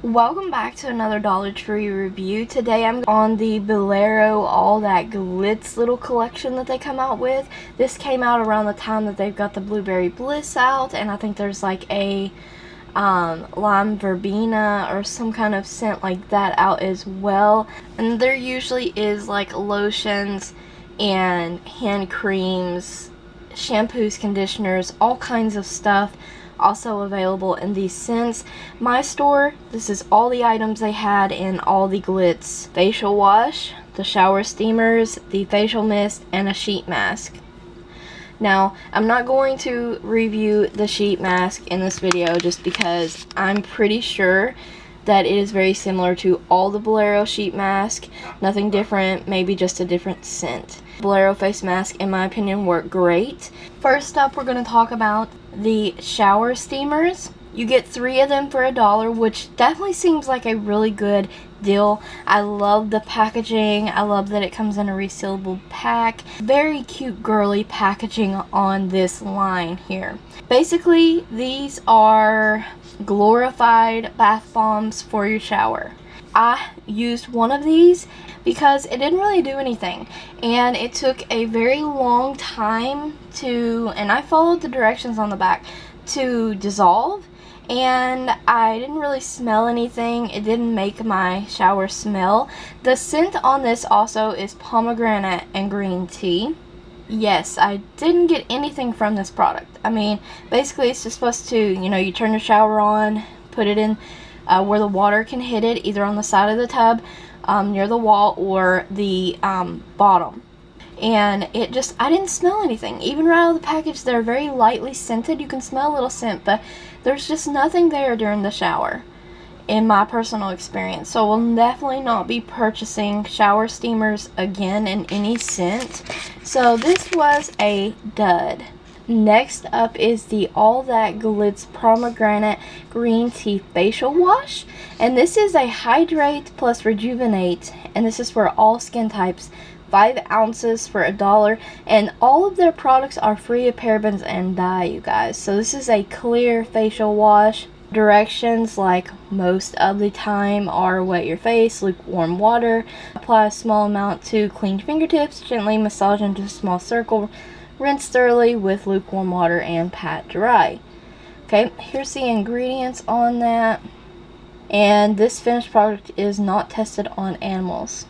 Welcome back to another Dollar Tree review. Today I'm on the Bolero All That Glitz little collection that they come out with. This came out around the time that they've got the Blueberry Bliss out, and I think there's like a lime verbena or some kind of scent like that out as well. And there usually is like lotions and hand creams, shampoos, conditioners, all kinds of stuff also available in these scents. My store, this is all the items they had in all the Glitz: facial wash, the shower steamers, the facial mist, and a sheet mask. Now, I'm not going to review the sheet mask in this video just because I'm pretty sure that it is very similar to all the Bolero sheet mask. Nothing different, maybe just a different scent. Bolero face mask, in my opinion, work great. First up, we're going to talk about the shower steamers. You get 3 of them for $1, which definitely seems like a really good deal. I love the packaging. I love that it comes in a resealable pack. Very cute girly packaging on this line here. Basically, these are glorified bath bombs for your shower. I used one of these because it didn't really do anything, and it took a very long time and I followed the directions on the back, to dissolve, and I didn't really smell anything. It didn't make my shower smell. The scent on this also is pomegranate and green tea. Yes, I didn't get anything from this product. I mean, basically it's just supposed to, you turn your shower on, put it in where the water can hit it, either on the side of the tub, near the wall, or the bottom. And I didn't smell anything. Even right out of the package, they're very lightly scented. You can smell a little scent, but there's just nothing there during the shower, in my personal experience. So we'll definitely not be purchasing shower steamers again in any scent. So this was a dud. Next up is the All That Glitz Pomegranate Green Tea Facial Wash. And this is a hydrate plus rejuvenate. And this is for all skin types. 5 ounces for $1. And all of their products are free of parabens and dye, you guys. So this is a clear facial wash. Directions, like most of the time, are: wet your face, lukewarm water, apply a small amount to clean fingertips, gently massage into a small circle, rinse thoroughly with lukewarm water, and pat dry. Okay, here's the ingredients on that. And this finished product is not tested on animals.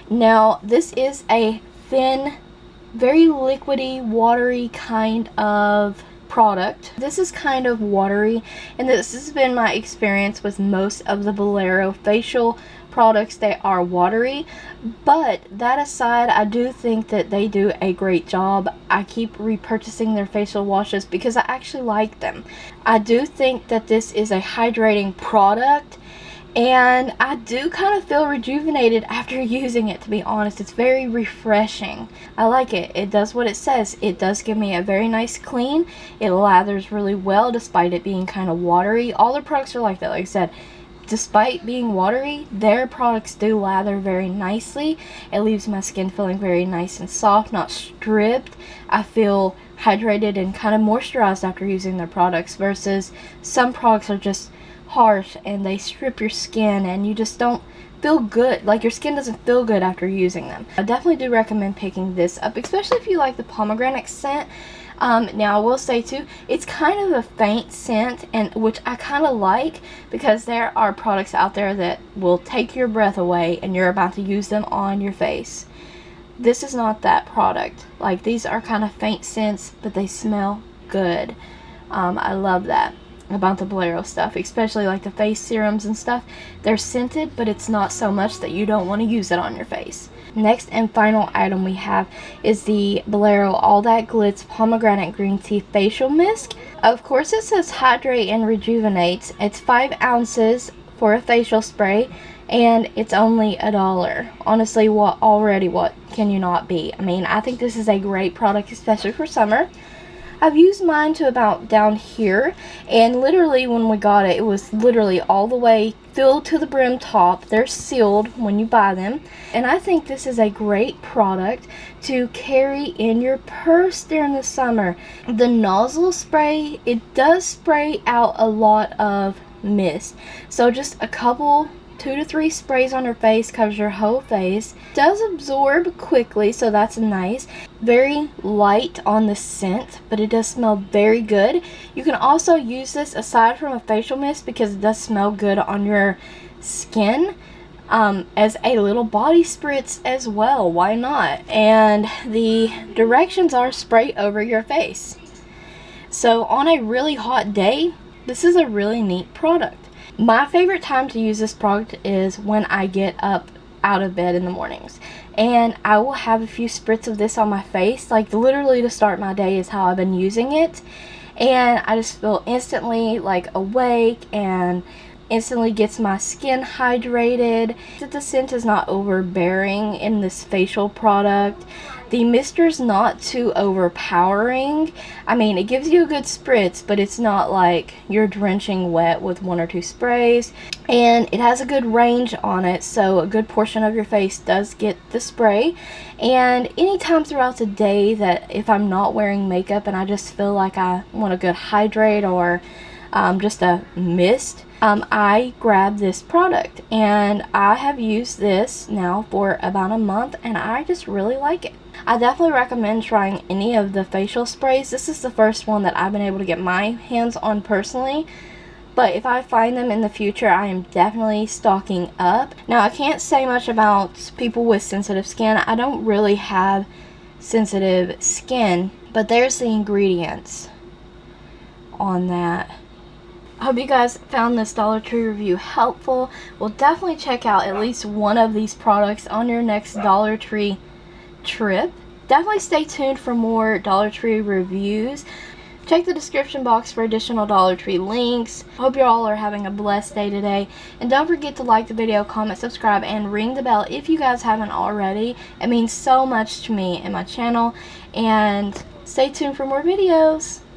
Now, this is a thin, very liquidy, watery kind of product. This is kind of watery, and this has been my experience with most of the Bolero facial products. They are watery, but that aside, I do think that they do a great job. I keep repurchasing their facial washes because I actually like them. I do think that this is a hydrating product, and I do kind of feel rejuvenated after using it, to be honest. It's very refreshing. I like it. It does what it says. It does give me a very nice clean. It lathers really well despite it being kind of watery. All their products are like that. Like I said, despite being watery, their products do lather very nicely. It leaves my skin feeling very nice and soft, not stripped. I feel hydrated and kind of moisturized after using their products, versus some products are just harsh and they strip your skin and you just don't feel good. Like, your skin doesn't feel good after using them. I definitely do recommend picking this up, especially if you like the pomegranate scent. Now, I will say too, it's kind of a faint scent, and which I kind of like, because there are products out there that will take your breath away and you're about to use them on your face. This is not that product. Like, these are kind of faint scents, but they smell good. I love that about the Bolero stuff, especially like the face serums and stuff. They're scented, but it's not so much that you don't want to use it on your face. Next and final item we have is the Bolero All That Glitz Pomegranate Green Tea Facial Mist. Of course, it says hydrate and rejuvenate. It's 5 ounces for a facial spray, and it's only $1. Honestly, what can you not be? I mean, I think this is a great product, especially for summer. I've used mine to about down here, and literally when we got it, it was literally all the way filled to the brim top. They're sealed when you buy them, and I think this is a great product to carry in your purse during the summer. The nozzle spray, it does spray out a lot of mist. So just a couple, 2 to 3 sprays on your face covers your whole face. Does absorb quickly, so that's nice. Very light on the scent, but it does smell very good. You can also use this aside from a facial mist because it does smell good on your skin. As a little body spritz as well, why not? And the directions are spray over your face. So on a really hot day, this is a really neat product. My favorite time to use this product is when I get up out of bed in the mornings, and I will have a few spritz of this on my face, like literally to start my day is how I've been using it, and I just feel instantly like awake and instantly gets my skin hydrated. The scent is not overbearing in this facial product. The mister's not too overpowering. I mean, it gives you a good spritz, but it's not like you're drenching wet with 1 or 2 sprays. And it has a good range on it, so a good portion of your face does get the spray. And anytime throughout the day that if I'm not wearing makeup and I just feel like I want a good hydrate or just a mist, I grab this product, and I have used this now for about a month, and I just really like it. I definitely recommend trying any of the facial sprays. This is the first one that I've been able to get my hands on personally, but if I find them in the future, I am definitely stocking up. Now, I can't say much about people with sensitive skin. I don't really have sensitive skin, but there's the ingredients on that. I hope you guys found this Dollar Tree review helpful. We'll definitely check out at least one of these products on your next Dollar Tree trip. Definitely stay tuned for more Dollar Tree reviews. Check the description box for additional Dollar Tree links. Hope you all are having a blessed day today. And don't forget to like the video, comment, subscribe, and ring the bell if you guys haven't already. It means so much to me and my channel. And stay tuned for more videos.